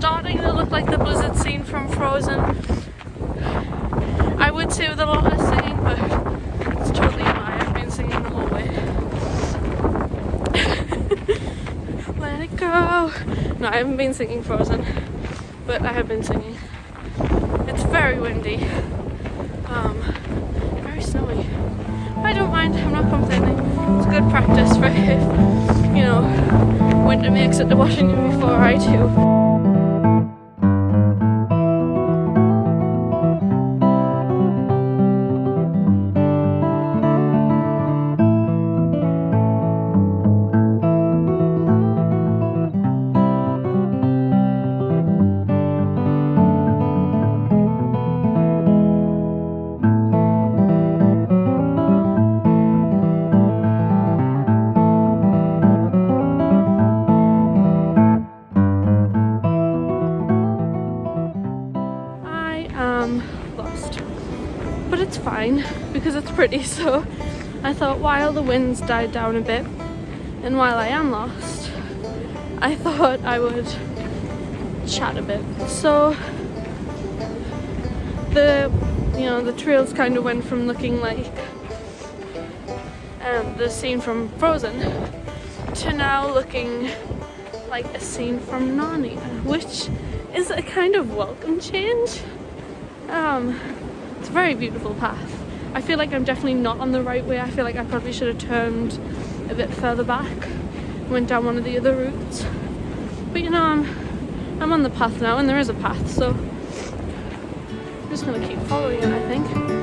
starting to look like the blizzard scene from Frozen. I would say with a lot less singing, but it's totally a lie. I've been singing the whole way. Let it go. No, I haven't been singing Frozen, but I have been singing. It's very windy, very snowy. I don't mind, I'm not complaining. It's good practice for if, you know, winter makes it to Washington before I do. But it's fine because it's pretty, so I thought while the winds died down a bit and while I am lost, I thought I would chat a bit. So the trails kind of went from looking like the scene from Frozen to now looking like a scene from Narnia, which is a kind of welcome change. It's a very beautiful path. I feel like I'm definitely not on the right way. I feel like I probably should have turned a bit further back, went down one of the other routes. But you know, I'm on the path now, and there is a path, so I'm just gonna keep following it, I think.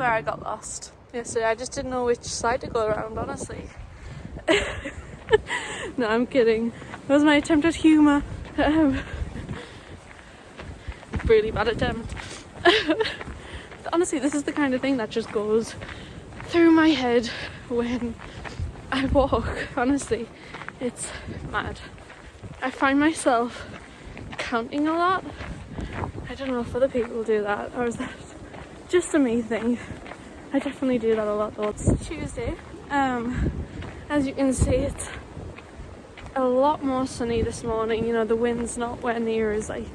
I got lost yesterday. I just didn't know which side to go around, honestly. No, I'm kidding. That was my attempt at humour. Really bad attempt. Honestly, this is the kind of thing that just goes through my head when I walk. Honestly, it's mad. I find myself counting a lot. I don't know if other people do that, or is that just a me thing. I definitely do that a lot though. It's Tuesday. As you can see, it's a lot more sunny this morning. You know, the wind's not where near as like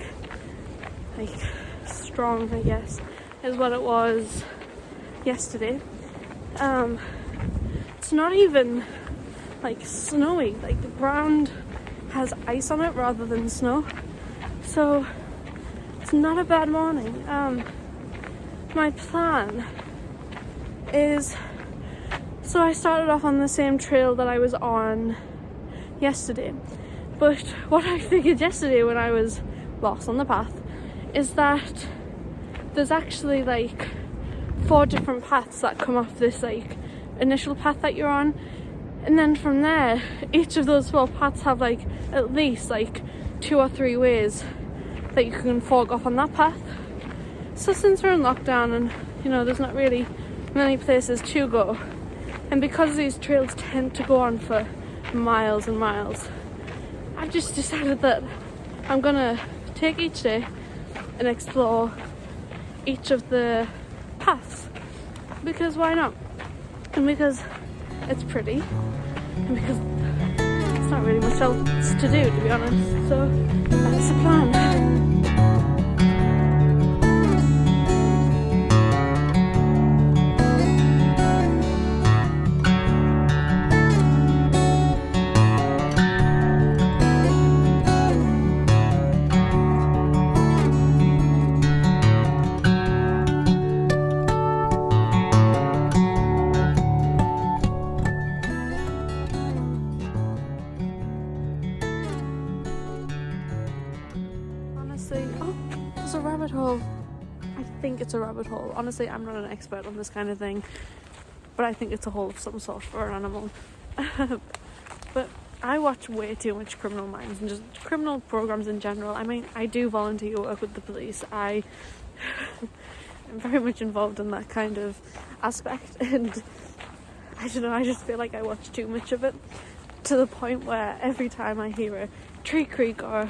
strong, I guess, as what it was yesterday. It's not even like snowy. Like the ground has ice on it rather than snow. So it's not a bad morning. My plan is, so I started off on the same trail that I was on yesterday, but what I figured yesterday when I was lost on the path is that there's actually like 4 different paths that come off this like initial path that you're on, and then from there each of those 4 paths have like at least like 2 or 3 ways that you can fork off on that path. So since we're in lockdown and you know there's not really many places to go, and because these trails tend to go on for miles and miles, I've just decided that I'm gonna take each day and explore each of the paths, because why not? And because it's pretty, and because it's not really much else to do, to be honest. So that's the plan. it's a rabbit hole. Honestly, I'm not an expert on this kind of thing, but I think it's a hole of some sort for an animal. But I watch way too much Criminal Minds and just criminal programs in general. I mean, I do volunteer work with the police. I am very much involved in that kind of aspect, and I don't know, I just feel like I watch too much of it, to the point where every time I hear a tree creak or,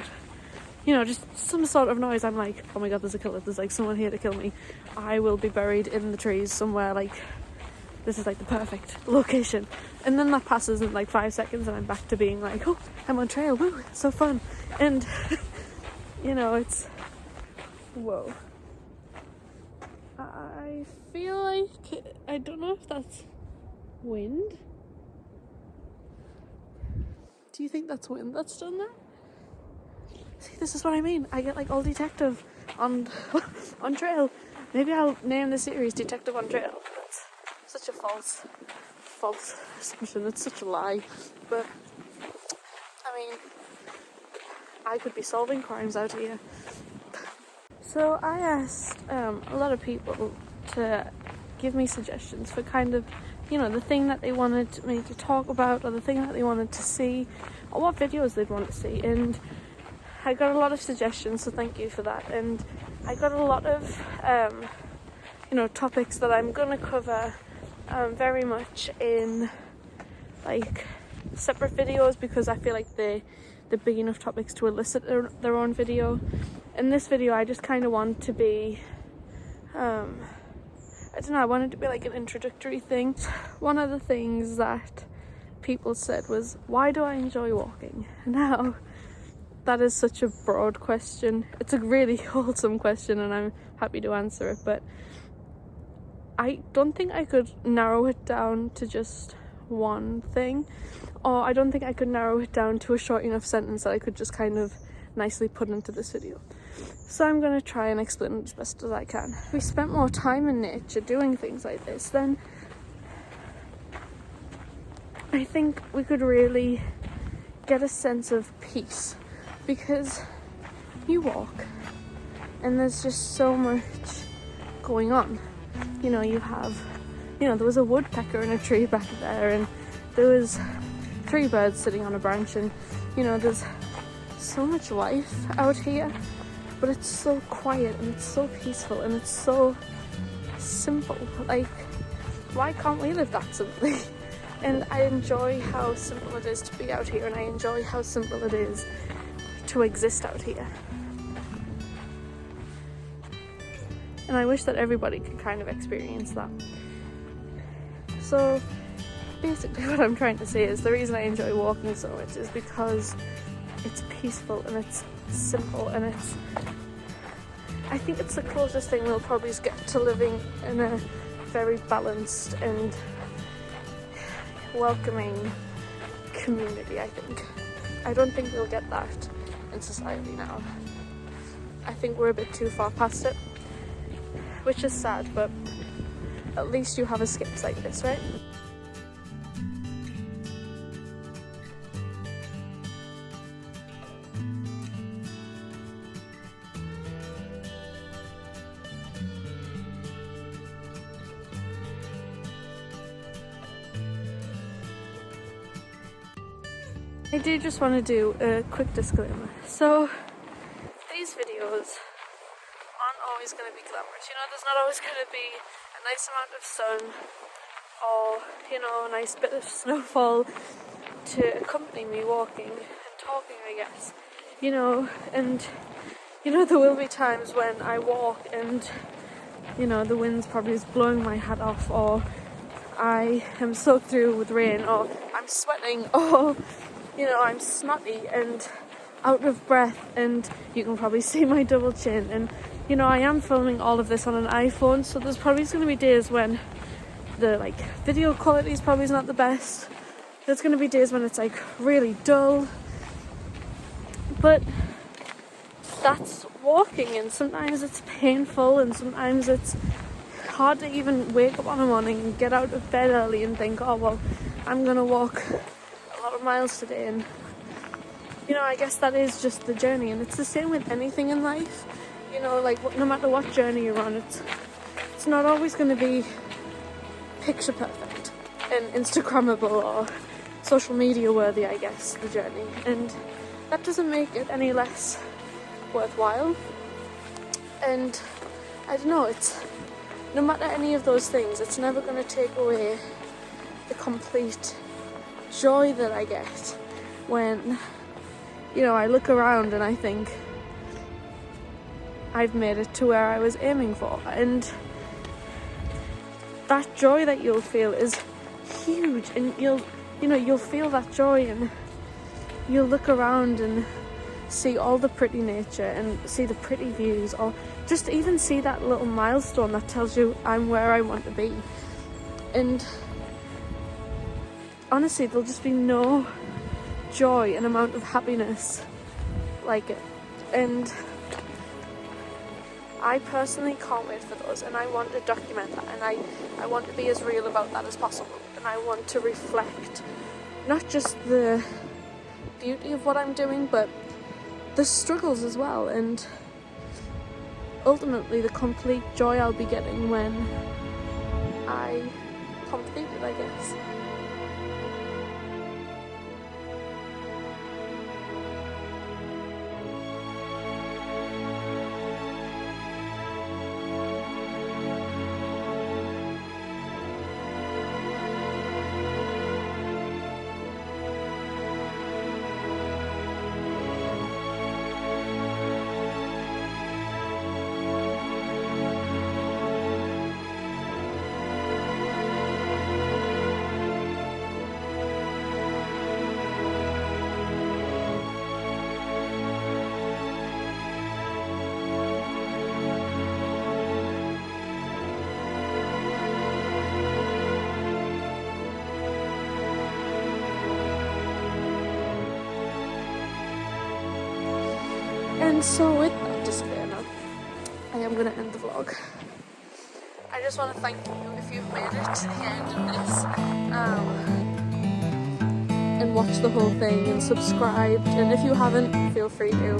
you know, just some sort of noise, I'm like, oh my god, there's a killer, there's like someone here to kill me. I will be buried in the trees somewhere, like, this is like the perfect location. And then that passes in like 5 seconds and I'm back to being like, oh, I'm on trail, woo, it's so fun. And you know, it's, whoa. I feel like, I don't know if that's wind. Do you think that's wind that's done that? See, this is what I mean. I get like all detective on on trail. Maybe I'll name the series Detective on Trail. That's such a false assumption. It's such a lie. But I mean, I could be solving crimes out here. So I asked a lot of people to give me suggestions for kind of, you know, the thing that they wanted me to talk about, or the thing that they wanted to see, or what videos they'd want to see. And I got a lot of suggestions, so thank you for that. And I got a lot of you know, topics that I'm gonna cover very much in like separate videos, because I feel like they're big enough topics to elicit their own video. In this video, I just kind of want to be I don't know, I wanted to be like an introductory thing. One of the things that people said was, why do I enjoy walking? Now, that is such a broad question. It's a really wholesome question and I'm happy to answer it, but I don't think I could narrow it down to just one thing, or I don't think I could narrow it down to a short enough sentence that I could just kind of nicely put into this video. So I'm going to try and explain it as best as I can. If we spent more time in nature doing things like this, then I think we could really get a sense of peace, because you walk and there's just so much going on. You know, you have, you know, there was a woodpecker in a tree back there, and there was 3 birds sitting on a branch, and you know, there's so much life out here, but it's so quiet and it's so peaceful and it's so simple. Like, why can't we live that simply? And I enjoy how simple it is to be out here, and I enjoy how simple it is to exist out here. And I wish that everybody could kind of experience that. So basically what I'm trying to say is, the reason I enjoy walking so much is because it's peaceful and it's simple, and it's, I think it's the closest thing we'll probably get to living in a very balanced and welcoming community. I don't think we'll get that in society now. I think we're a bit too far past it, which is sad, but at least you have escapes like this, right? I do just want to do a quick disclaimer. So these videos aren't always going to be glamorous. You know, there's not always going to be a nice amount of sun or, you know, a nice bit of snowfall to accompany me walking and talking, I guess. You know, and, you know, there will be times when I walk and, you know, the wind's probably just blowing my hat off, or I am soaked through with rain, or I'm sweating, or, you know, I'm snotty and out of breath, and you can probably see my double chin. And, you know, I am filming all of this on an iPhone, so there's probably going to be days when the, like, video quality is probably not the best. There's going to be days when it's, like, really dull. But that's walking, and sometimes it's painful, and sometimes it's hard to even wake up on a morning and get out of bed early and think, oh, well, I'm going to walk a lot of miles today. And, you know, I guess that is just the journey, and it's the same with anything in life. You know, like, no matter what journey you're on, it's it's not always going to be picture perfect and Instagrammable or social media worthy, I guess, the journey, and that doesn't make it any less worthwhile. And I don't know, it's no matter any of those things, it's never going to take away the complete joy that I get when, you know, I look around and I think I've made it to where I was aiming for, and that joy that you'll feel is huge, and you'll feel that joy, and you'll look around and see all the pretty nature and see the pretty views, or just even see that little milestone that tells you I'm where I want to be. And honestly, there'll just be no joy and amount of happiness like it. And I personally can't wait for those, and I want to document that, and I want to be as real about that as possible, and I want to reflect not just the beauty of what I'm doing, but the struggles as well, and ultimately the complete joy I'll be getting when I complete it, I guess. And so with that disclaimer, I am going to end the vlog. I just want to thank you if you've made it to the end of this, and watched the whole thing and subscribed, and if you haven't, feel free to.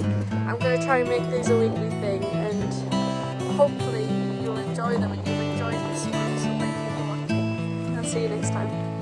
I'm going to try and make these a weekly thing, and hopefully you'll enjoy them and you'll enjoy this one. So thank you for watching, and I'll see you next time.